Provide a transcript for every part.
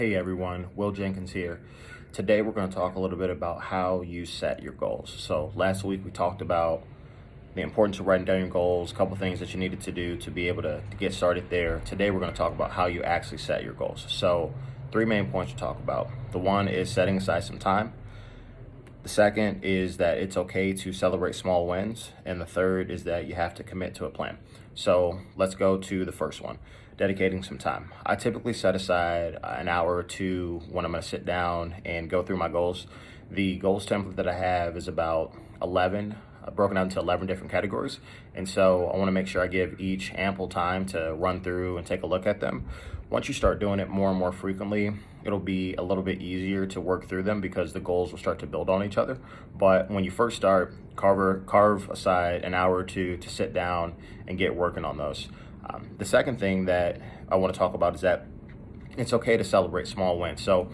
Hey everyone, Will Jenkins here. Today we're going to talk a little bit about how you set your goals. So last week we talked about the importance of writing down your goals, a couple things that you needed to do to be able to get started there. Today we're going to talk about how you actually set your goals. So three main points to talk about. The one is setting aside some time. The second is that it's okay to celebrate small wins. And the third is that you have to commit to a plan. So let's go to the first one, dedicating some time. I typically set aside an hour or two when I'm going to sit down and go through my goals. The goals template that I have is about 11, broken down into 11 different categories. And so I want to make sure I give each ample time to run through and take a look at them. Once you start doing it more and more frequently, it'll be a little bit easier to work through them because the goals will start to build on each other. But when you first start, carve aside an hour or two to sit down and get working on those. The second thing that I want to talk about is that it's okay to celebrate small wins. So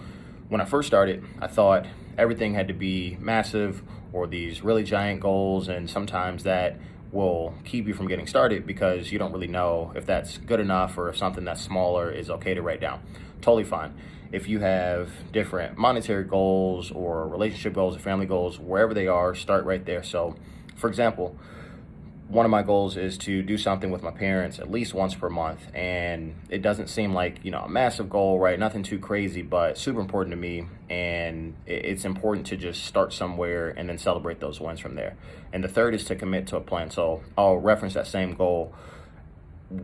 when I first started, I thought everything had to be massive or these really giant goals, and sometimes that will keep you from getting started because you don't really know if that's good enough or if something that's smaller is okay to write down. Totally fine. If you have different monetary goals or relationship goals or family goals, wherever they are, start right there. So for example, one of my goals is to do something with my parents at least once per month. And it doesn't seem like, a massive goal, right? Nothing too crazy, but super important to me. And it's important to just start somewhere and then celebrate those wins from there. And the third is to commit to a plan. So I'll reference that same goal.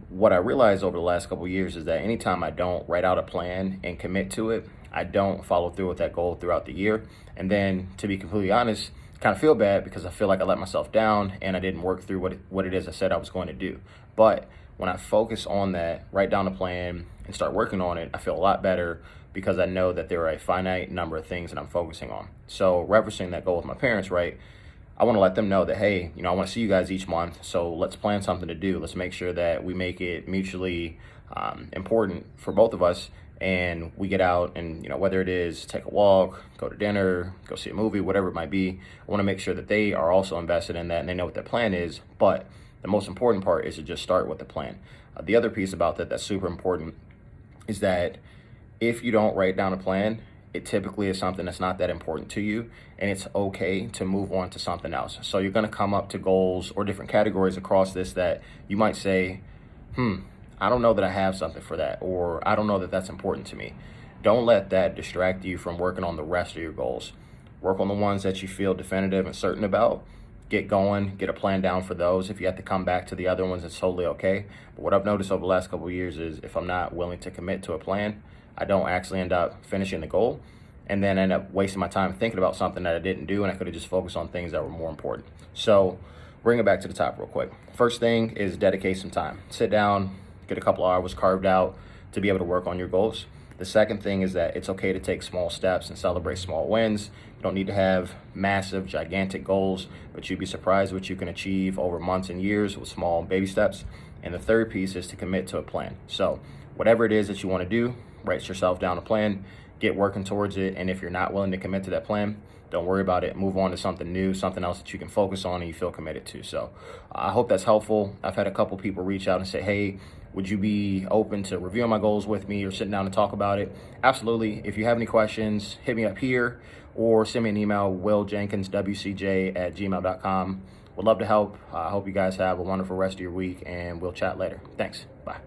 What I realized over the last couple of years is that anytime I don't write out a plan and commit to it, I don't follow through with that goal throughout the year. And then, to be completely honest, kind of feel bad because I feel like I let myself down and I didn't work through what it is I said I was going to do. But when I focus on that, write down a plan and start working on it, I feel a lot better because I know that there are a finite number of things that I'm focusing on. So referencing that goal with my parents, right? I want to let them know that, hey, I want to see you guys each month. So let's plan something to do. Let's make sure that we make it mutually important for both of us. And we get out and, whether it is take a walk, go to dinner, go see a movie, whatever it might be, I want to make sure that they are also invested in that and they know what their plan is. But the most important part is to just start with the plan. The other piece about that that's super important is that if you don't write down a plan, it typically is something that's not that important to you, and it's okay to move on to something else. So you're going to come up to goals or different categories across this that you might say, I don't know that I have something for that, or I don't know that that's important to me. Don't let that distract you from working on the rest of your goals. Work on the ones that you feel definitive and certain about. Get going, get a plan down for those. If you have to come back to the other ones, it's totally okay. But what I've noticed over the last couple of years is if I'm not willing to commit to a plan, I don't actually end up finishing the goal and then end up wasting my time thinking about something that I didn't do, and I could have just focused on things that were more important. So bring it back to the top real quick. First thing is dedicate some time. Sit down, get a couple hours carved out to be able to work on your goals. The second thing is that it's okay to take small steps and celebrate small wins. You don't need to have massive, gigantic goals, but you'd be surprised what you can achieve over months and years with small baby steps. And the third piece is to commit to a plan. So whatever it is that you want to do, write yourself down a plan, get working towards it. And if you're not willing to commit to that plan, don't worry about it. Move on to something new, something else that you can focus on and you feel committed to. So I hope that's helpful. I've had a couple people reach out and say, hey, would you be open to reviewing my goals with me or sitting down and talk about it? Absolutely. If you have any questions, hit me up here or send me an email, willjenkinswcj@gmail.com. Would love to help. I hope you guys have a wonderful rest of your week, and we'll chat later. Thanks. Bye.